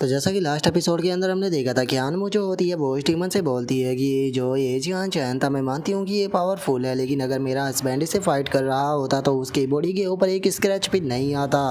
तो जैसा कि लास्ट एपिसोड के अंदर हमने देखा था कि अनमो जो होती है वो स्टीमन से बोलती है कि जो ये जियान चैन था, मैं मानती हूँ कि ये पावरफुल है, लेकिन अगर मेरा हस्बैंड इससे फाइट कर रहा होता तो उसकी बॉडी के ऊपर एक स्क्रैच भी नहीं आता।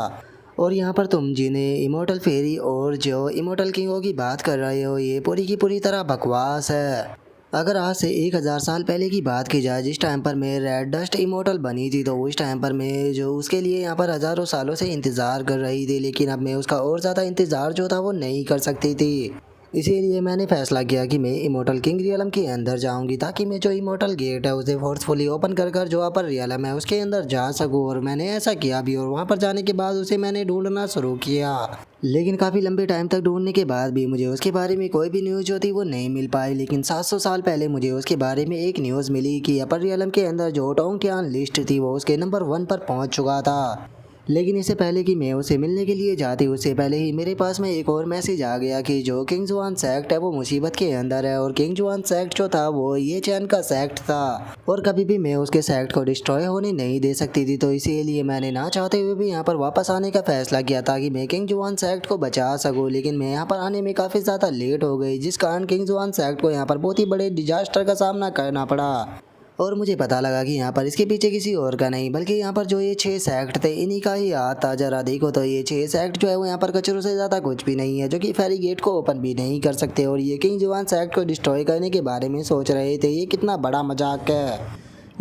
और यहाँ पर तुम जिन्हें इमोर्टल फेरी और जो इमोर्टल किंगों की बात कर रहे हो, ये पूरी की पूरी तरह बकवास है। अगर आज से 1000 साल पहले की बात की जाए, जिस टाइम पर मैं रेड डस्ट इमोर्टल बनी थी, तो उस टाइम पर मैं जो उसके लिए यहाँ पर हज़ारों सालों से इंतज़ार कर रही थी, लेकिन अब मैं उसका और ज़्यादा इंतज़ार जो था वो नहीं कर सकती थी। इसीलिए मैंने फैसला किया कि मैं इमोर्टल किंग रियलम के अंदर जाऊंगी, ताकि मैं जो इमोर्टल गेट है उसे फोर्सफुली ओपन कर कर जो अपर रियलम है उसके अंदर जा सकूं। और मैंने ऐसा किया भी, और वहां पर जाने के बाद उसे मैंने ढूंढना शुरू किया। लेकिन काफ़ी लंबे टाइम तक ढूंढने के बाद भी मुझे उसके बारे में कोई भी न्यूज़ जो थी वो नहीं मिल पाई। लेकिन 700 साल पहले मुझे उसके बारे में एक न्यूज़ मिली कि अपर रियलम के अंदर जो टोंगटियान लिस्ट थी वो उसके नंबर 1 पर पहुंच चुका था। लेकिन इससे पहले कि मैं उसे मिलने के लिए जाती, उससे पहले ही मेरे पास में एक और मैसेज आ गया कि जो किंग जुआन सेक्ट है वो मुसीबत के अंदर है। और किंग जुआन सेक्ट जो था वो ये चैन का सेक्ट था, और कभी भी मैं उसके सेक्ट को डिस्ट्रॉय होने नहीं दे सकती थी। तो इसीलिए मैंने ना चाहते हुए भी यहाँ पर वापस आने का फैसला किया ताकि मैं किंग जुआन सेक्ट को बचा सकूँ। लेकिन मैं यहाँ पर आने में काफ़ी ज़्यादा लेट हो गई, जिस कारण किंग जुआन सेक्ट को यहाँ पर बहुत ही बड़े डिजास्टर का सामना करना पड़ा। और मुझे पता लगा कि यहाँ पर इसके पीछे किसी और का नहीं, बल्कि यहाँ पर जो ये 6 सेक्ट थे इन्हीं का ही हाथ था। जरा देखो तो ये 6 सेक्ट जो है वो यहाँ पर कचरों से ज़्यादा कुछ भी नहीं है, जो कि फेरी गेट को ओपन भी नहीं कर सकते। और ये किंग जुआन सेक्ट को डिस्ट्रॉय करने के बारे में सोच रहे थे, ये कितना बड़ा मजाक है।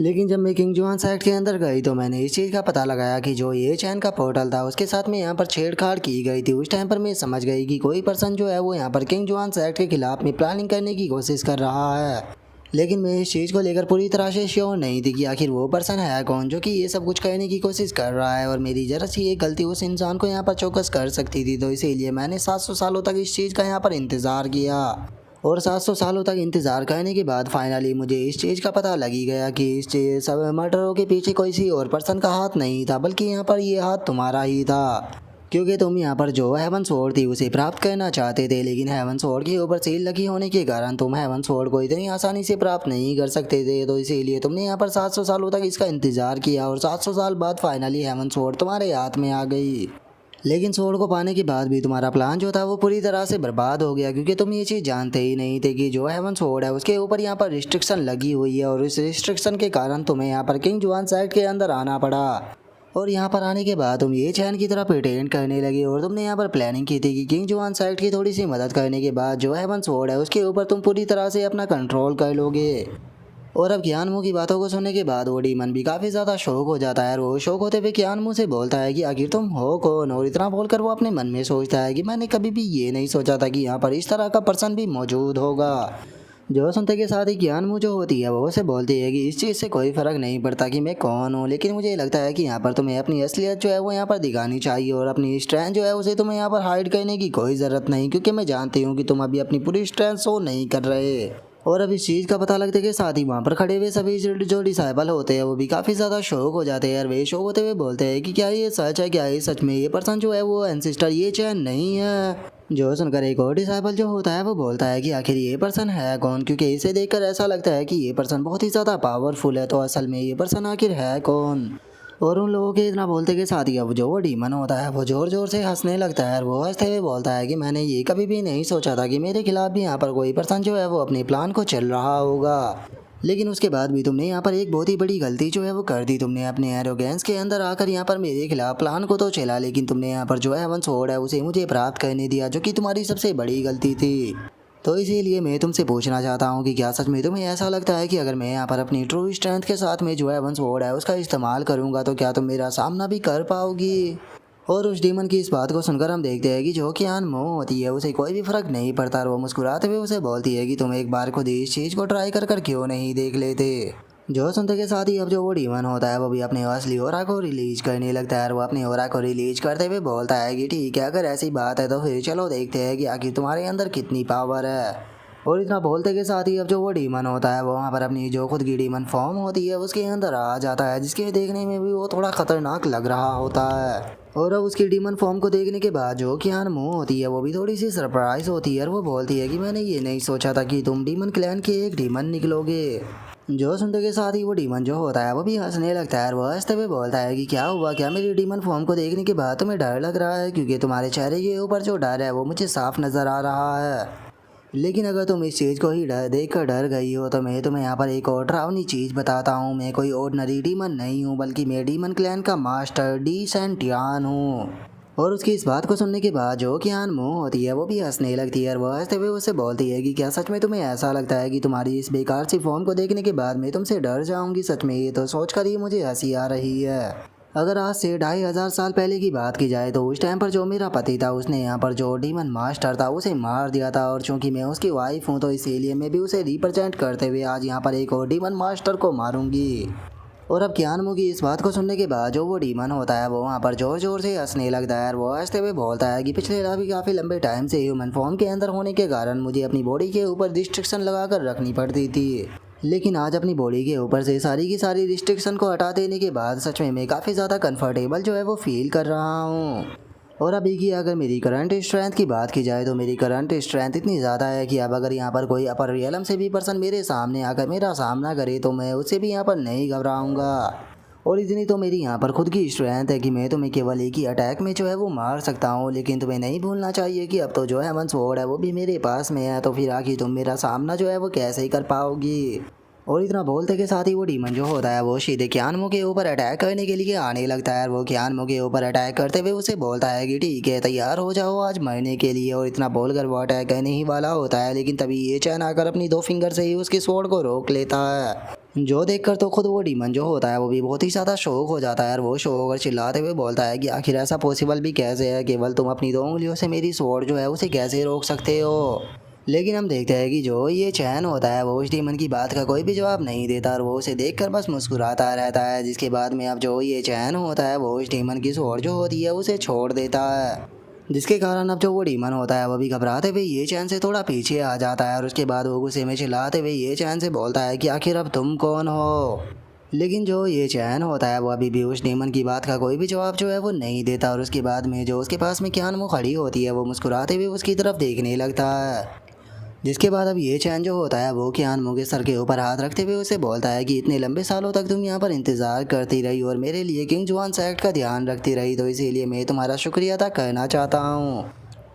लेकिन जब मैं किंग जुआन सेक्ट के अंदर गई तो मैंने इस चीज़ का पता लगाया कि जो ये चैन का पोर्टल था उसके साथ में यहाँ पर छेड़छाड़ की गई थी। उस टाइम पर मैं समझ गई कि कोई पर्सन जो है वो यहाँ पर किंग जुआन सेक्ट के खिलाफ में प्लानिंग करने की कोशिश कर रहा है। लेकिन मैं इस चीज़ को लेकर पूरी तरह से श्योर नहीं थी कि आखिर वो पर्सन है कौन जो कि ये सब कुछ करने की कोशिश कर रहा है। और मेरी जरा सी एक गलती उस इंसान को यहाँ पर चौकस कर सकती थी। तो इसीलिए मैंने 700 सालों तक इस चीज़ का यहाँ पर इंतज़ार किया। और 700 सालों तक इंतज़ार करने के बाद फाइनली मुझे इस चीज़ का पता लग ही गया कि इस सब मर्डरों के पीछे कोई सी और पर्सन का हाथ नहीं था, बल्कि यहाँ पर ये हाथ तुम्हारा ही था। क्योंकि तुम यहाँ पर जो हेवन स्वॉर्ड थी उसे प्राप्त करना चाहते थे, लेकिन हेवन स्वॉर्ड के ऊपर सील लगी होने के कारण तुम हेवन स्वॉर्ड को इतनी आसानी से प्राप्त नहीं कर सकते थे। तो इसीलिए तुमने यहाँ पर 700 सालों तक इसका इंतज़ार किया, और 700 साल बाद फाइनली हेवन स्वॉर्ड तुम्हारे हाथ में आ गई। लेकिन स्वॉर्ड को पाने के बाद भी तुम्हारा प्लान जो था वो पूरी तरह से बर्बाद हो गया, क्योंकि तुम ये चीज़ जानते ही नहीं थे कि जो हेवन स्वॉर्ड है उसके ऊपर यहाँ पर रिस्ट्रिक्शन लगी हुई है। और इस रिस्ट्रिक्शन के कारण तुम्हें यहाँ पर किंग जुआन सेक्ट के अंदर आना पड़ा। और यहाँ पर आने के बाद तुम ये चैन की तरह प्रिटेंड करने लगे, और तुमने यहाँ पर प्लानिंग की थी कि किंग जुआन सेक्ट की थोड़ी सी मदद करने के बाद जो हेवन स्वॉर्ड है उसके ऊपर तुम पूरी तरह से अपना कंट्रोल कर लोगे। और अब ज्ञानमू की बातों को सुनने के बाद वो डीमन भी काफ़ी ज़्यादा शौक हो जाता है। और वो शौक होते हुए ज्ञानमू से बोलता है कि आखिर तुम हो कौन। और इतना बोलकर वो अपने मन में सोचता है कि मैंने कभी भी ये नहीं सोचा था कि यहाँ पर इस तरह का पर्सन भी मौजूद होगा। जो सुनते के साथ ही ज्ञानमू जो होती है वो उसे बोलती है कि इस चीज़ से कोई फ़र्क नहीं पड़ता कि मैं कौन हूँ, लेकिन मुझे लगता है कि यहाँ पर तुम्हें अपनी असलियत जो है वो यहाँ पर दिखानी चाहिए। और अपनी स्ट्रेंथ जो है उसे तुम्हें यहाँ पर हाइड करने की कोई ज़रूरत नहीं, क्योंकि मैं जानती हूँ कि तुम अभी अपनी पूरी स्ट्रेंथ शो नहीं कर रहे। और अब इस चीज़ का पता लगते के साथ ही वहाँ पर खड़े हुए सभी जो डिसाइबल होते हैं वो भी काफ़ी ज़्यादा शौक हो जाते हैं। और वे शौक होते हुए बोलते हैं कि क्या ये सच है, क्या ये सच में ये पर्सन जो है वो एंसिस्टर ये चैन नहीं है। जो सुनकर एक और डिसाइबल जो होता है वो बोलता है कि आखिर ये पर्सन है कौन, क्योंकि इसे देखकर ऐसा लगता है कि ये पर्सन बहुत ही ज़्यादा पावरफुल है। तो असल में ये पर्सन आखिर है कौन। और उन लोगों के इतना बोलते के साथ ही अब जो वो डीमन होता है वो ज़ोर ज़ोर से हंसने लगता है। और वो हंसते हुए बोलता है कि मैंने ये कभी भी नहीं सोचा था कि मेरे खिलाफ भी यहाँ पर कोई पर्सन जो है वो अपने प्लान को चल रहा होगा। लेकिन उसके बाद भी तुमने यहाँ पर एक बहुत ही बड़ी गलती जो है वो कर दी। तुमने अपने एरोगेंस के अंदर आकर यहाँ पर मेरे खिलाफ प्लान को तो चला, लेकिन तुमने यहाँ पर जो हेवन स्वॉर्ड है उसे मुझे प्राप्त करने दिया, जो कि तुम्हारी सबसे बड़ी गलती थी। तो इसीलिए मैं तुमसे पूछना चाहता हूँ कि क्या सच में तुम्हें ऐसा लगता है कि अगर मैं यहाँ पर अपनी ट्रू स्ट्रेंथ के साथ में जो हेवन स्वॉर्ड है उसका इस्तेमाल करूँगा तो क्या तुम मेरा सामना भी कर पाओगी। और उस डीमन की इस बात को सुनकर हम देखते हैं कि जो कि अनमोह होती है उसे कोई भी फर्क नहीं पड़ता। और वो मुस्कुराते हुए उसे बोलती है कि तुम एक बार खुद इस चीज़ को ट्राई कर क्यों नहीं देख लेते। जो सुनते के साथ ही अब जो वो डीमन होता है वो भी अपने असली ओरा को रिलीज करने लगता है। और वो अपने ओरा को रिलीज करते हुए बोलता है कि ठीक है, अगर ऐसी बात है तो फिर चलो देखते हैं कि आखिर तुम्हारे अंदर कितनी पावर है। और इतना बोलते के साथ ही अब जो वो डीमन होता है वो वहाँ पर अपनी जो खुद की डीमन फॉर्म होती है उसके अंदर आ जाता है, जिसके देखने में भी वो थोड़ा खतरनाक लग रहा होता है। और अब उसकी डीमन फॉर्म को देखने के बाद जो कि अनमोह होती है वो भी थोड़ी सी सरप्राइज होती है। और वो बोलती है कि मैंने ये नहीं सोचा था कि तुम डीमन क्लैन के एक डीमन निकलोगे। जो सुनते के साथ ही वो डीमन जो होता है वो भी हंसने लगता है और वो हंसते हुए बोलता है कि क्या हुआ, क्या मेरी डीमन फॉर्म को देखने के बाद तुम्हें डर लग रहा है? क्योंकि तुम्हारे चेहरे के ऊपर जो डर है वो मुझे साफ नज़र आ रहा है। लेकिन अगर तुम इस चीज़ को ही देख कर डर गई हो तो मैं तुम्हें यहाँ पर एक और डरावनी चीज़ बताता हूँ। मैं कोई ऑर्डिनरी डीमन नहीं हूँ, बल्कि मैं डीमन क्लैन का मास्टर डिसेंटियन हूँ। और उसकी इस बात को सुनने के बाद जो कियान मुंह होती है वो भी हंसने लगती है और वो हंसते हुए उससे बोलती है कि क्या सच में तुम्हें ऐसा लगता है कि तुम्हारी इस बेकार सी फॉर्म को देखने के बाद मैं तुमसे डर जाऊंगी? सच में ये तो सोच कर ही मुझे हंसी आ रही है। अगर आज से 2500 साल पहले की बात की जाए तो उस टाइम पर जो मेरा पति था उसने यहाँ पर जो डीमन मास्टर था उसे मार दिया था, और चूंकि मैं उसकी वाइफ हूँ तो इसीलिए मैं भी उसे रिप्रेजेंट करते हुए आज यहाँ पर एक और डीमन मास्टर को मारूंगी। और अब कियानमो की इस बात को सुनने के बाद जो वो डीमन होता है वो वहाँ पर जोर जोर से हंसने लगता है और वो हंसते हुए बोलता है कि पिछले काफ़ी लंबे टाइम से ह्यूमन फॉर्म के अंदर होने के कारण मुझे अपनी बॉडी के ऊपर रिस्ट्रिक्शन लगा कर रखनी पड़ती थी। लेकिन आज अपनी बॉडी के ऊपर से सारी की सारी रिस्ट्रिक्शन को हटा देने के बाद सच में मैं काफ़ी ज़्यादा कंफर्टेबल जो है वो फील कर रहा हूँ। और अभी की अगर मेरी करंट स्ट्रेंथ की बात की जाए तो मेरी करंट स्ट्रेंथ इतनी ज़्यादा है कि अब अगर यहाँ पर कोई अपर रियलम से भी पर्सन मेरे सामने आकर मेरा सामना करे तो मैं उससे भी यहाँ पर नहीं घबराऊंगा। और इतनी तो मेरी यहाँ पर खुद की स्ट्रेंथ है कि मैं तुम्हें केवल एक ही अटैक में जो है वो मार सकता हूँ। लेकिन तुम्हें नहीं भूलना चाहिए कि अब तो जो है वन स्वॉर्ड है वो भी मेरे पास में है, तो फिर आखिर तुम मेरा सामना जो है वो कैसे ही कर पाओगी? और इतना बोलते के साथ ही वो डीमन जो होता है वो सीधे कियानमो के ऊपर अटैक करने के लिए आने लगता है और वो कियानमो के ऊपर अटैक करते हुए उसे बोलता है कि ठीक है, तैयार हो जाओ आज मरने के लिए। और इतना बोलकर वो अटैक करने ही वाला होता है, लेकिन तभी ये चैन आकर अपनी 2 फिंगर से ही उसके स्वॉर्ड को रोक लेता है। जो देखकर तो खुद वो डीमन जो होता है वो भी बहुत ही ज़्यादा शौक हो जाता है और वो शौक होकर चिल्लाते हुए बोलता है कि आखिर ऐसा पॉसिबल भी कैसे है, केवल तुम अपनी 2 उंगलियों से मेरी स्वॉर्ड जो है उसे कैसे रोक सकते हो? लेकिन हम देखते हैं कि जो ये चैन होता है वो उस डीमन की बात का कोई भी जवाब नहीं देता और वो उसे देखकर बस मुस्कुराता रहता है। जिसके बाद में अब जो ये चैन होता है वो उस डीमन की स्वॉर्ड जो होती है उसे छोड़ देता है, जिसके कारण अब जो वो डीमन होता है वो भी घबराते हुए ये चैन से थोड़ा पीछे आ जाता है और उसके बाद वो गुस्से में चिल्लाते हुए ये चैन से बोलता है कि आखिर अब तुम कौन हो? लेकिन जो ये चैन होता है वो अभी भी उस डीमन की बात का कोई भी जवाब जो है वो नहीं देता और उसके बाद में जो उसके पास में कियानमो खड़ी होती है वो मुस्कुराते हुए उसकी तरफ देखने लगता है। जिसके बाद अब ये चैन जो होता है वो कियानमो के सर के ऊपर हाथ रखते हुए उसे बोलता है कि इतने लंबे सालों तक तुम यहाँ पर इंतज़ार करती रही और मेरे लिए किंग जुआन सैक्ट का ध्यान रखती रही, तो इसीलिए मैं तुम्हारा शुक्रिया अदा करना चाहता हूँ।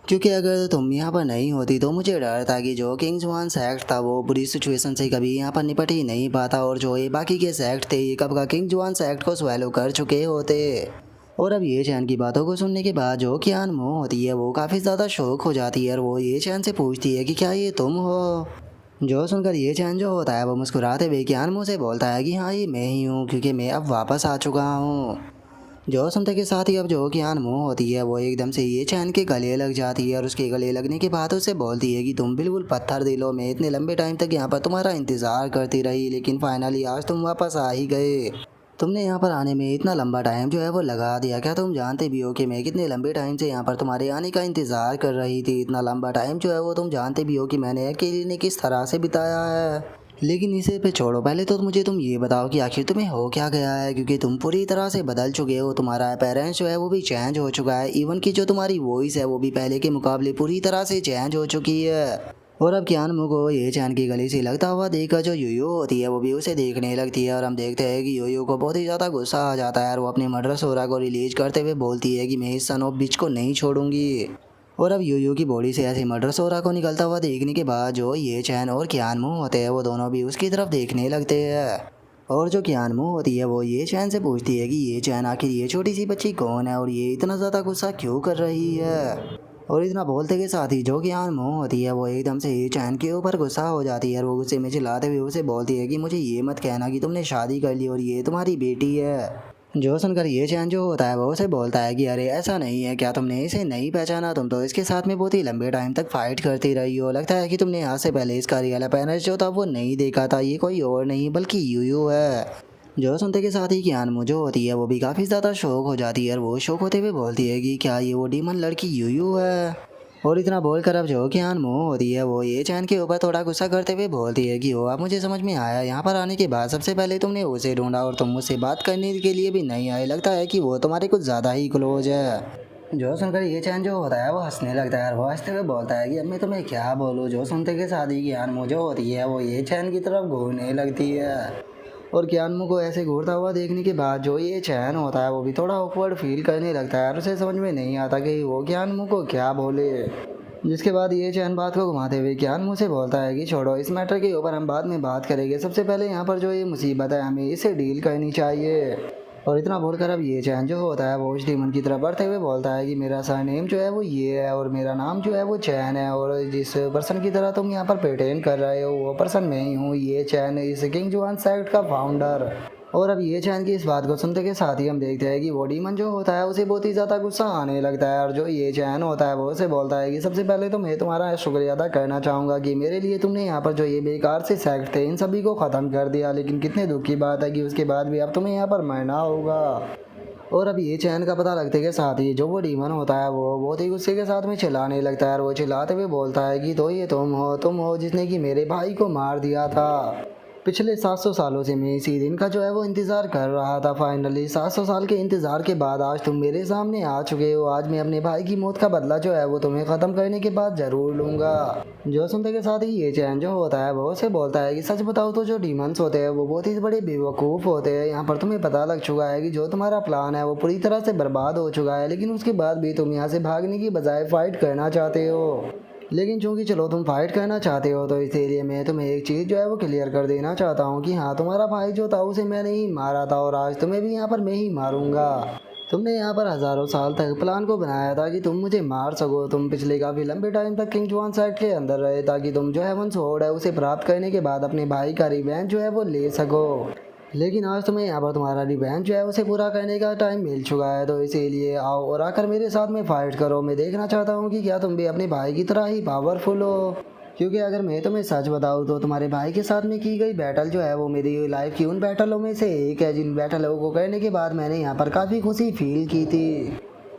क्योंकि अगर तुम यहाँ पर नहीं होती तो मुझे डर था कि जो किंग जुआन सैक्ट था वो बुरी सिचुएशन से कभी यहाँ पर निपट ही नहीं पाता, और जो ये बाकी के सैक्ट थे ये कब का किंग जुआन सैक्ट को स्वेलो कर चुके होते। और अब ये चैन की बातों को सुनने के बाद जो कियानमो होती है वो काफ़ी ज़्यादा शौक हो जाती है और वो ये चैन से पूछती है कि क्या ये तुम हो? जो सुनकर ये चैन जो होता है वो मुस्कुराते हुए कियानमो से बोलता है कि हाँ, ये मैं ही हूँ, क्योंकि मैं अब वापस आ चुका हूँ। जो सुनते के साथ ही अब जो कियानमो होती है वो एकदम से ये चैन के गले लग जाती है और उसके गले लगने के बाद उसे बोलती है कि तुम बिल्कुल पत्थर दिल हो। मैं इतने लंबे टाइम तक यहाँ पर तुम्हारा इंतज़ार करती रही, लेकिन फाइनली आज तुम वापस आ ही गए। तुमने यहाँ पर आने में इतना लंबा टाइम जो है वो लगा दिया, क्या तुम जानते भी हो कि मैं कितने लंबे टाइम से यहाँ पर तुम्हारे आने का इंतज़ार कर रही थी? इतना लंबा टाइम जो है वो तुम जानते भी हो कि मैंने अकेले ने किस तरह से बिताया है। लेकिन इसे पे छोड़ो, पहले तो मुझे तुम ये बताओ कि आखिर तुम्हें हो क्या गया है, क्योंकि तुम पूरी तरह से बदल चुके हो। तुम्हारा पेरेंट्स जो है वो भी चेंज हो चुका है, इवन कि जो तुम्हारी वॉइस है वो भी पहले के मुकाबले पूरी तरह से चेंज हो चुकी है। और अब कियानमो को ये चैन की गली से लगता हुआ देखकर जो यूयू होती है वो भी उसे देखने लगती है और हम देखते हैं कि यूयू को बहुत ही ज़्यादा गुस्सा आ जाता है और वो अपने मर्डर सोरा को रिलीज करते हुए बोलती है कि मैं इस सन ऑफ बिच को नहीं छोड़ूंगी। और अब यूयू की बॉडी से ऐसे मर्डर सोरा को निकलता हुआ देखने के बाद जो ये चैन और कियानमो होते हैं वो दोनों भी उसकी तरफ देखने लगते हैं। और जो कियानमो होती है वो ये चैन से पूछती है कि ये चैन आखिर ये छोटी सी बच्ची कौन है और ये इतना ज़्यादा गुस्सा क्यों कर रही है? और इतना बोलते के साथ ही जो कियानमो होती है वो एकदम से ये चैन के ऊपर गुस्सा हो जाती है और वो गुस्से में चिल्लाते हुए उसे बोलती है कि मुझे ये मत कहना कि तुमने शादी कर ली और ये तुम्हारी बेटी है। जो सुनकर ये चैन जो होता है वो उसे बोलता है कि अरे ऐसा नहीं है, क्या तुमने इसे नहीं पहचाना? तुम तो इसके साथ में बहुत ही लंबे टाइम तक फाइट करती रही हो। लगता है कि तुमने यहाँ से पहले इसका रियल अपीयरेंस जो था वो नहीं देखा था। ये कोई और नहीं बल्कि यूयू है। जो सुनते के साथ ही कियानमो जो होती है वो भी काफ़ी ज़्यादा शौक हो जाती है और वो शौक होते हुए बोलती है कि क्या ये वो डीमन लड़की यूयू है? और इतना बोलकर अब जो कियानमो होती है वो ये चैन के ऊपर थोड़ा गुस्सा करते हुए बोलती है कि वो अब मुझे समझ में आया, यहाँ पर आने के बाद सबसे पहले तुमने उसे ढूंढा और तुम मुझसे बात करने के लिए भी नहीं आए। लगता है कि वो तुम्हारे कुछ ज़्यादा ही क्लोज है। जो सुनकर ये चैन जो होता है वो हंसने लगता है और वो हंसते हुए बोलता है कि अब मैं तुम्हें क्या बोलूँ। जो सुनते के साथ ही ज्ञानमू जो होती है वो ये चैन की तरफ घूरने लगती है और ज्ञानमू को ऐसे घूरता हुआ देखने के बाद जो ये चैन होता है वो भी थोड़ा ऑकवर्ड फील करने लगता है और उसे समझ में नहीं आता कि वो ज्ञानमू को क्या बोले। जिसके बाद ये चैन बात को घुमाते हुए ज्ञानमू से बोलता है कि छोड़ो, इस मैटर के ऊपर हम बाद में बात करेंगे, सबसे पहले यहाँ पर जो ये मुसीबत है हमें इसे डील करनी चाहिए। और इतना बोलकर अब ये चैन जो होता है वो उस डीमन की तरफ बढ़ते हुए बोलता है कि मेरा सरनेम जो है वो ये है और मेरा नाम जो है वो चैन है और जिस पर्सन की तरह तुम यहाँ पर प्रिटेंड कर रहे हो वो पर्सन मैं ही हूँ, ये चैन इस किंग जुआन सेक्ट का फाउंडर। और अब ये चैन की इस बात को सुनते के साथ ही हम देखते हैं कि वो डीमन जो होता है उसे बहुत ही ज़्यादा गुस्सा आने लगता है और जो ये चैन होता है वो उसे बोलता है कि सबसे पहले तो मैं तुम्हारा शुक्रिया अदा करना चाहूँगा कि मेरे लिए तुमने यहाँ पर जो ये बेकार से सेक्ट थे इन सभी को ख़त्म कर दिया, लेकिन कितने दुख की बात है कि उसके बाद भी अब तुम्हें यहाँ पर मरना होगा। और अब ये चैन का पता लगते के साथ ही जो वो डीमन होता है वो बहुत ही गुस्से के साथ में चिल्लाने लगता है और वो चिल्लाते हुए बोलता है कि तो ये तुम हो जिसने कि मेरे भाई को मार दिया था। पिछले 700 सालों से मैं इसी दिन का जो है वो इंतज़ार कर रहा था। फाइनली 700 साल के इंतज़ार के बाद आज तुम मेरे सामने आ चुके हो। आज मैं अपने भाई की मौत का बदला जो है वो तुम्हें ख़त्म करने के बाद ज़रूर लूँगा। जो सुनते के साथ ही ये चैन जो होता है वो उसे बोलता है कि सच बताओ तो जो डीमंस होते हैं वो बहुत ही बड़े बेवकूफ़ होते हैं। यहाँ पर तुम्हें पता लग चुका है कि जो तुम्हारा प्लान है वो पूरी तरह से बर्बाद हो चुका है, लेकिन उसके बाद भी तुम यहाँ से भागने की बजाय फाइट करना चाहते हो। लेकिन चूंकि चलो तुम फाइट करना चाहते हो तो इसीलिए मैं तुम्हें एक चीज़ जो है वो क्लियर कर देना चाहता हूँ कि हाँ, तुम्हारा भाई जो था उसे मैंने ही मारा था और आज तुम्हें भी यहाँ पर मैं ही मारूंगा। तुमने यहाँ पर हज़ारों साल तक प्लान को बनाया था कि तुम मुझे मार सको। तुम पिछले काफ़ी लंबे टाइम तक किंग जुआन सेक्ट के अंदर रहे ताकि तुम जो हेवन स्वॉर्ड है उसे प्राप्त करने के बाद अपने भाई का रिवेंज जो है वो ले सको। लेकिन आज तुम्हें यहाँ पर तुम्हारा रिवेंज जो है उसे पूरा करने का टाइम मिल चुका है, तो इसीलिए आओ और आकर मेरे साथ में फाइट करो। मैं देखना चाहता हूँ कि क्या तुम भी अपने भाई की तरह ही पावरफुल हो। क्योंकि अगर मैं तुम्हें सच बताऊँ तो तुम्हारे भाई के साथ में की गई बैटल जो है वो मेरी लाइफ की उन बैटलों में से एक है जिन बैटलों को करने के बाद मैंने यहाँ पर काफ़ी खुशी फील की थी।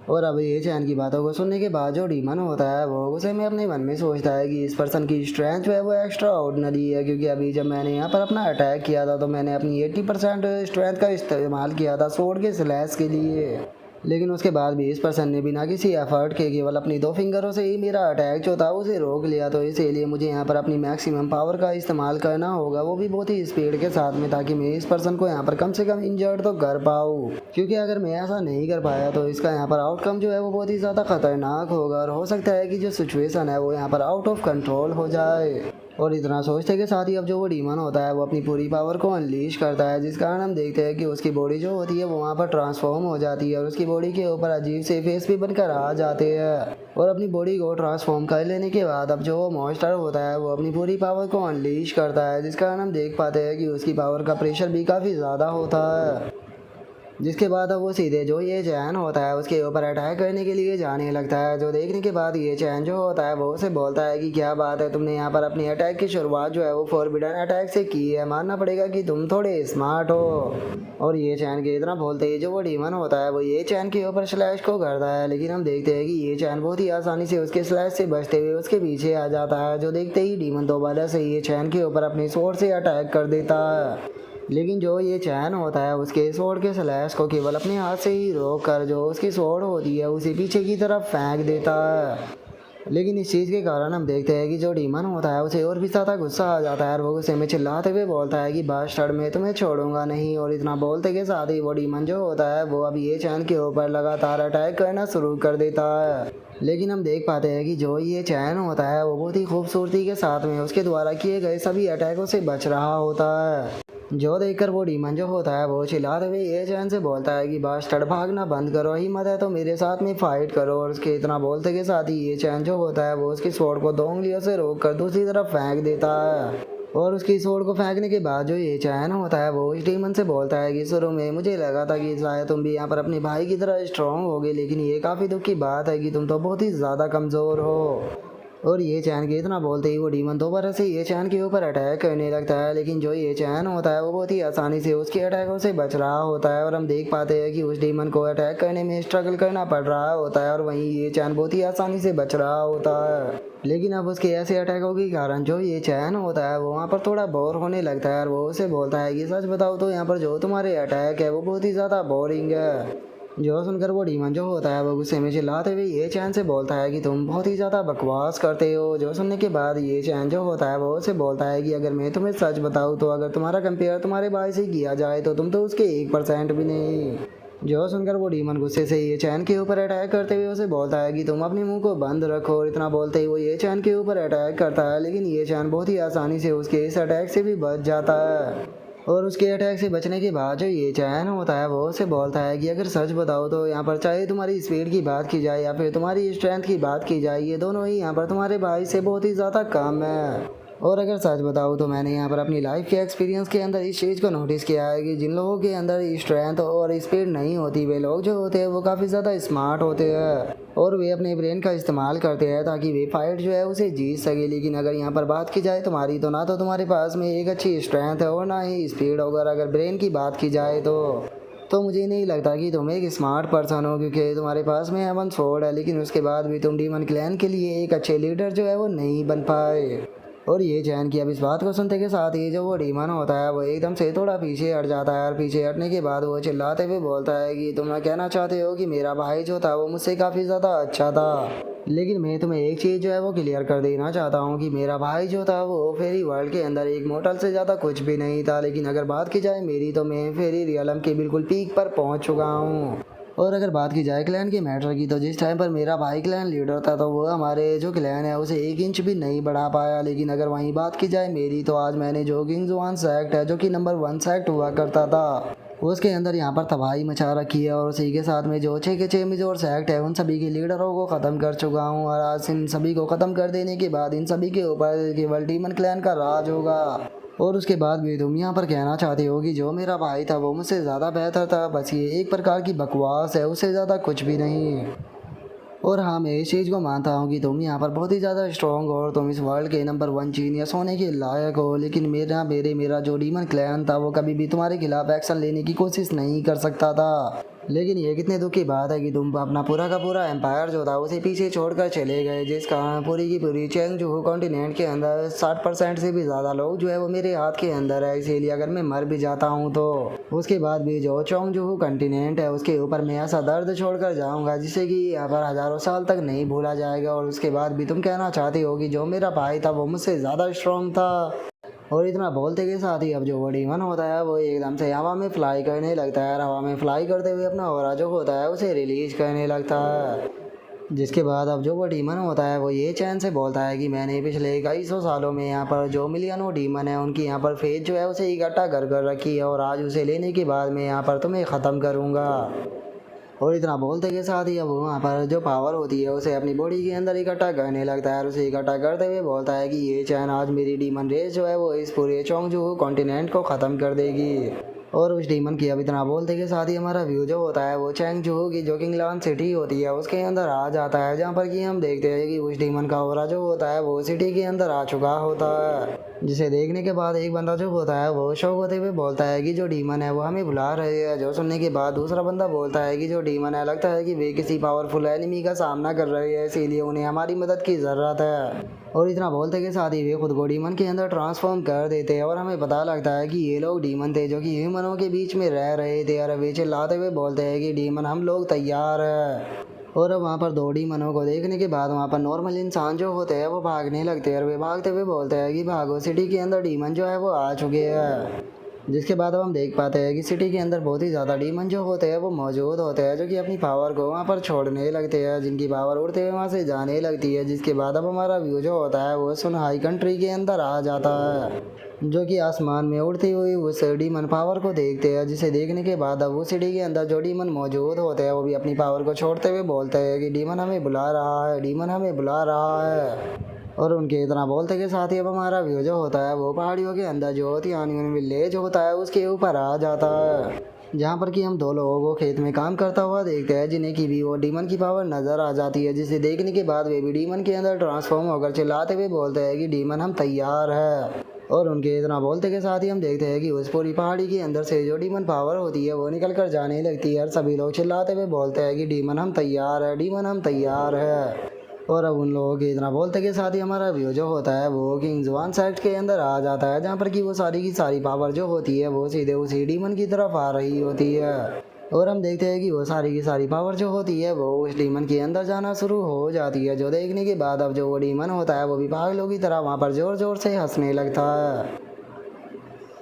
और अब ये चैन की बातों को सुनने के बाद जो डीमन होता है वो उसे में अपने मन में सोचता है कि इस पर्सन की स्ट्रेंथ जो है वो एक्स्ट्रा ऑर्डिनरी है। क्योंकि अभी जब मैंने यहाँ पर अपना अटैक किया था तो मैंने अपनी 80% स्ट्रेंथ का इस्तेमाल किया था स्वॉर्ड के स्लैश के लिए, लेकिन उसके बाद भी इस पर्सन ने बिना किसी एफर्ट के केवल अपनी 2 फिंगरों से ही मेरा अटैक जो था उसे रोक लिया। तो इसीलिए मुझे यहाँ पर अपनी मैक्सिमम पावर का इस्तेमाल करना होगा, वो भी बहुत ही स्पीड के साथ में, ताकि मैं इस पर्सन को यहाँ पर कम से कम इंजर्ड तो कर पाऊँ। क्योंकि अगर मैं ऐसा नहीं कर पाया तो इसका यहाँ पर आउटकम जो है वो बहुत ही ज़्यादा खतरनाक होगा और हो सकता है कि जो सिचुएशन है वो यहाँ पर आउट ऑफ कंट्रोल हो जाए। और इतना सोचते के साथ ही अब जो वो डीमन होता है वो अपनी पूरी पावर को अनलीश करता है, जिस कारण हम देखते हैं कि उसकी बॉडी जो होती है वो वहाँ पर ट्रांसफॉर्म हो जाती है और उसकी बॉडी के ऊपर अजीब से फेस भी बनकर आ जाते हैं। और अपनी बॉडी को ट्रांसफॉर्म कर लेने के बाद अब जो वो मॉन्स्टर होता है वो अपनी पूरी पावर को अनलीश करता है, जिस कारण हम देख पाते हैं कि उसकी पावर का प्रेशर भी काफ़ी ज़्यादा होता है। जिसके बाद अब वो सीधे जो ये चैन होता है उसके ऊपर अटैक करने के लिए जाने लगता है। जो देखने के बाद ये चैन जो होता है वो उसे बोलता है कि क्या बात है, तुमने यहाँ पर अपनी अटैक की शुरुआत जो है वो फॉरबिडन अटैक से की है, मानना पड़ेगा कि तुम थोड़े स्मार्ट हो। और ये चैन के इतना बोलते ही जो वो डीमन होता है वो ये चैन के ऊपर स्लैश को करता है, लेकिन हम देखते हैं कि ये चैन बहुत ही आसानी से उसके स्लैश से बचते हुए उसके पीछे आ जाता है। जो देखते ही डीमन दोबारा से ये चैन के ऊपर अपनी स्वॉर्ड से अटैक कर देता है, लेकिन जो ये चैन होता है उसके स्वॉर्ड के स्लैश को केवल अपने हाथ से ही रोक कर जो उसकी स्वॉर्ड होती है उसे पीछे की तरफ फेंक देता है। लेकिन इस चीज़ के कारण हम देखते हैं कि जो डीमन होता है उसे और भी ज़्यादा गुस्सा आ जाता है और वो गुस्से में चिल्लाते हुए बोलता है कि बास्टर्ड, मैं तुम्हें छोड़ूंगा नहीं। और इतना बोलते के साथ ही वो डीमन जो होता है वो अब ये चैन के ऊपर लगातार अटैक करना शुरू कर देता है। लेकिन हम देख पाते हैं कि जो ये चैन होता है वो बहुत ही खूबसूरती के साथ में उसके द्वारा किए गए सभी अटैकों से बच रहा होता है। जो देखकर वो डीमन जो होता है वो चिल्लाते हुए ये चैन से बोलता है कि बास्टर्ड, भागना बंद करो, हिम्मत है तो मेरे साथ में फाइट करो। और उसके इतना बोलते के साथ ही ये चैन जो होता है वो उसकी स्वॉर्ड को 2 उंगलियों से रोक कर दूसरी तरफ फेंक देता है। और उसकी स्वॉर्ड को फेंकने के बाद जो ये चैन होता है वो उस डीमन से बोलता है कि शुरू में मुझे लगा था कि शायद तुम भी यहाँ पर अपने भाई की तरह स्ट्रॉन्ग होगे, लेकिन ये काफ़ी दुख की बात है कि तुम तो बहुत ही ज़्यादा कमज़ोर हो। और ये चैन के इतना बोलते ही वो डीमन दोबारा से ये चैन के ऊपर अटैक करने लगता है, लेकिन जो ये चैन होता है वो बहुत ही आसानी से उसके अटैकों से बच रहा होता है। और हम देख पाते हैं कि उस डीमन को अटैक करने में स्ट्रगल करना पड़ रहा होता है और वहीं ये चैन बहुत ही आसानी से बच रहा होता है। लेकिन अब उसके ऐसे अटैकों के कारण जो ये चैन होता है वो वहाँ पर थोड़ा बोर होने लगता है और वो उसे बोलता है कि सच बताओ तो यहाँ पर जो तुम्हारे अटैक है वो बहुत ही ज़्यादा बोरिंग है। जो सुनकर वो डीमन जो होता है वो गुस्से में चिल्लाते हुए ये चैन से बोलता है कि तुम बहुत ही ज़्यादा बकवास करते हो। जो सुनने के बाद ये चैन जो होता है वो उसे बोलता है कि अगर मैं तुम्हें सच बताऊँ तो अगर तुम्हारा कंपेयर तुम्हारे भाई से किया जाए तो तुम तो उसके 1% भी नहीं। जो सुनकर वो डीमन गुस्से से ये चैन के ऊपर अटैक करते हुए उसे बोलता है कि तुम अपने मुंह को बंद रखो। और इतना बोलते ही वो ये चैन के ऊपर अटैक करता है, लेकिन ये चैन बहुत ही आसानी से उसके इस अटैक से भी बच जाता है। और उसके अटैक से बचने के बाद जो ये चैन होता है वो उसे बोलता है कि अगर सच बताओ तो यहाँ पर चाहे तुम्हारी स्पीड की बात की जाए या फिर तुम्हारी स्ट्रेंथ की बात की जाए, ये दोनों ही यहाँ पर तुम्हारे भाई से बहुत ही ज़्यादा कम है। और अगर सच बताऊँ तो मैंने यहाँ पर अपनी लाइफ के एक्सपीरियंस के अंदर इस चीज़ को नोटिस किया है कि जिन लोगों के अंदर स्ट्रेंथ और स्पीड नहीं होती वे लोग जो होते हैं वो काफ़ी ज़्यादा स्मार्ट होते हैं और वे अपने ब्रेन का इस्तेमाल करते हैं ताकि वे फाइट जो है उसे जीत सके। लेकिन अगर यहाँ पर बात की जाए तुम्हारी, तो ना तो तुम्हारे पास में एक अच्छी स्ट्रेंथ है और ना ही स्पीड। अगर ब्रेन की बात की जाए तो मुझे नहीं लगता कि तुम एक स्मार्ट पर्सन हो, क्योंकि तुम्हारे पास में हेवन स्वॉर्ड है लेकिन उसके बाद भी तुम डीमन क्लैन के लिए एक अच्छे लीडर जो है वो नहीं बन पाए। और ये चैन की अब इस बात को सुनते के साथ ही जो वो डीमन होता है वो एकदम से थोड़ा पीछे हट जाता है और पीछे हटने के बाद वो चिल्लाते हुए बोलता है कि तुम कहना चाहते हो कि मेरा भाई जो था वो मुझसे काफ़ी ज़्यादा अच्छा था, लेकिन मैं तुम्हें एक चीज़ जो है वो क्लियर कर देना चाहता हूँ कि मेरा भाई जो था वो फेरी वर्ल्ड के अंदर एक मोटल से ज़्यादा कुछ भी नहीं था। लेकिन अगर बात की जाए मेरी, तो मैं फेरी रियलम के बिल्कुल पीक पर पहुँच चुका हूँ। और अगर बात की जाए क्लैन के मैटर की, तो जिस टाइम पर मेरा भाई क्लैन लीडर था तो वो हमारे जो क्लैन है उसे 1 इंच भी नहीं बढ़ा पाया। लेकिन अगर वहीं बात की जाए मेरी, तो आज मैंने जो किंग्स वन सेक्ट है जो कि नंबर 1 सेक्ट हुआ करता था उसके अंदर यहाँ पर तबाही मचा रखी है। और उसी के साथ में जो 6 के 6 मेजर सेक्ट है उन सभी के लीडरों को ख़त्म कर चुका हूँ। और आज इन सभी को ख़त्म कर देने के बाद इन सभी के ऊपर केवल डीमन क्लैन का राज होगा। और उसके बाद भी तुम यहाँ पर कहना चाहते हो कि जो मेरा भाई था वो मुझसे ज़्यादा बेहतर था। बस ये एक प्रकार की बकवास है, उससे ज़्यादा कुछ भी नहीं। और हाँ, मैं इस चीज़ को मानता हूँ कि तुम यहाँ पर बहुत ही ज़्यादा स्ट्रॉन्ग हो और तुम इस वर्ल्ड के नंबर 1 जीनियस होने के लायक हो। लेकिन मेरा जो डीमन क्लैन था वो कभी भी तुम्हारे खिलाफ एक्शन लेने की कोशिश नहीं कर सकता था। लेकिन ये कितने दुख की बात है कि तुम अपना पूरा का पूरा एम्पायर जो था उसे पीछे छोड़कर चले गए, जिस कारण पूरी की पूरी चेंगजू कॉन्टिनेंट के अंदर 60% से भी ज़्यादा लोग जो है वो मेरे हाथ के अंदर है। इसीलिए अगर मैं मर भी जाता हूँ तो उसके बाद भी जो चेंगजू कॉन्टिनेंट है उसके ऊपर मैं ऐसा दर्द छोड़कर जाऊँगा जिससे कि यहाँ पर हज़ारों साल तक नहीं भूला जाएगा। और उसके बाद भी तुम कहना चाहते हो कि जो मेरा भाई था वो मुझसे ज़्यादा स्ट्रॉन्ग था। और इतना बोलते के साथ ही अब जो वो डीमन होता है वो एकदम से हवा में फ्लाई करने लगता है और हवा में फ्लाई करते हुए अपना ऑरा जो होता है उसे रिलीज करने लगता है। जिसके बाद अब जो वो डीमन होता है वो ये चैन से बोलता है कि मैंने पिछले कई सौ सालों में यहाँ पर जो मिलियनों डीमन है उनकी यहाँ पर फेज जो है उसे इकट्ठा कर कर रखी है और आज उसे लेने के बाद मैं यहाँ पर तुम्हें ख़त्म करूँगा। और इतना बोलते के साथ ही अब वहाँ पर जो पावर होती है उसे अपनी बॉडी के अंदर इकट्ठा करने लगता है और उसे इकट्ठा करते हुए बोलता है कि ये चैन आज मेरी डीमन रेस जो है वो इस पूरे चोंगजू कॉन्टिनेंट को ख़त्म कर देगी। और उस डीमन की अब इतना बोलते के साथ ही हमारा व्यू जो होता है वो चेंगजू की जो किंगलान सिटी होती है उसके अंदर आ जाता है, जहाँ पर कि हम देखते हैं कि उस डीमन का ऑरा जो होता है वो सिटी के अंदर आ चुका होता है। जिसे देखने के बाद एक बंदा जो होता है वो शौक होते हुए बोलता है कि जो डीमन है वो हमें बुला रहे हैं। जो सुनने के बाद दूसरा बंदा बोलता है कि जो डीमन है लगता है कि वे किसी पावरफुल एनिमी का सामना कर रहे हैं, इसीलिए उन्हें हमारी मदद की ज़रूरत है। और इतना बोलते के साथ ही वे खुद को डीमन के अंदर ट्रांसफॉर्म कर देते हैं और हमें पता लगता है कि ये लोग डीमन थे जो कि ह्यूमनों के बीच में रह रहे थे। और वे चिल्लाते हुए बोलते हैं कि डीमन हम लोग तैयार है। और अब वहाँ पर 2 डीमनों को देखने के बाद वहाँ पर नॉर्मल इंसान जो होते हैं वो भागने लगते हैं और वे भागते हुए बोलते हैं कि भागो, सिटी के अंदर डीमन जो है वो आ चुके हैं। जिसके बाद अब हम देख पाते हैं कि सिटी के अंदर बहुत ही ज़्यादा डीमन जो होते हैं वो मौजूद होते हैं जो कि अपनी पावर को वहाँ पर छोड़ने लगते हैं, जिनकी पावर उड़ते हुए वहाँ से जाने लगती है। जिसके बाद अब हमारा व्यू जो होता है वो सुनहाई कंट्री के अंदर आ जाता है, जो कि आसमान में उड़ती हुई उस डीमन पावर को देखते हैं। जिसे देखने के बाद अब उस सिटी के अंदर जो डीमन मौजूद होते हैं वो भी अपनी पावर को छोड़ते हुए बोलते हैं कि डीमन हमें बुला रहा है, डीमन हमें बुला रहा है। और उनके इतना बोलते के साथ ही अब हमारा व्यू जो होता है वो पहाड़ियों के अंदर जो तियानियन विलेज होता है उसके ऊपर आ जाता है, जहाँ पर कि हम 2 लोगों को खेत में काम करता हुआ देखते हैं जिन्हें की भी वो डीमन की पावर नज़र आ जाती है। जिसे देखने के बाद वे भी डीमन के अंदर ट्रांसफॉर्म होकर चिल्लाते हुए बोलते हैं कि डीमन हम तैयार है। और उनके इतना बोलते के साथ ही हम देखते हैं कि उस पूरी पहाड़ी के अंदर से जो डीमन पावर होती है वो निकल कर जाने लगती है और सभी लोग चिल्लाते हुए बोलते हैं कि डीमन हम तैयार है, डीमन हम तैयार है। और अब उन लोगों के इतना बोलते के साथ ही हमारा व्यू जो होता है वो किंग्स वन सेक्ट के अंदर आ जाता है, जहाँ पर कि वो सारी की सारी पावर जो होती है वो सीधे उसी डीमन की तरफ आ रही होती है। और हम देखते हैं कि वो सारी की सारी पावर जो होती है वो उस डीमन के अंदर जाना शुरू हो जाती है, जो देखने के बाद अब जो वो डीमन होता है वो भी पागलों की तरह वहाँ पर ज़ोर ज़ोर से हंसने लगता है।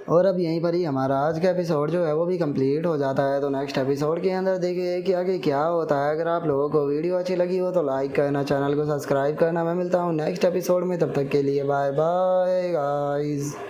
और अब यहीं पर ही हमारा आज का एपिसोड जो है वो भी कंप्लीट हो जाता है। तो नेक्स्ट एपिसोड के अंदर देखिए कि आगे क्या होता है। अगर आप लोगों को वीडियो अच्छी लगी हो तो लाइक करना, चैनल को सब्सक्राइब करना। मैं मिलता हूँ नेक्स्ट एपिसोड में, तब तक के लिए बाय बाय गाइस।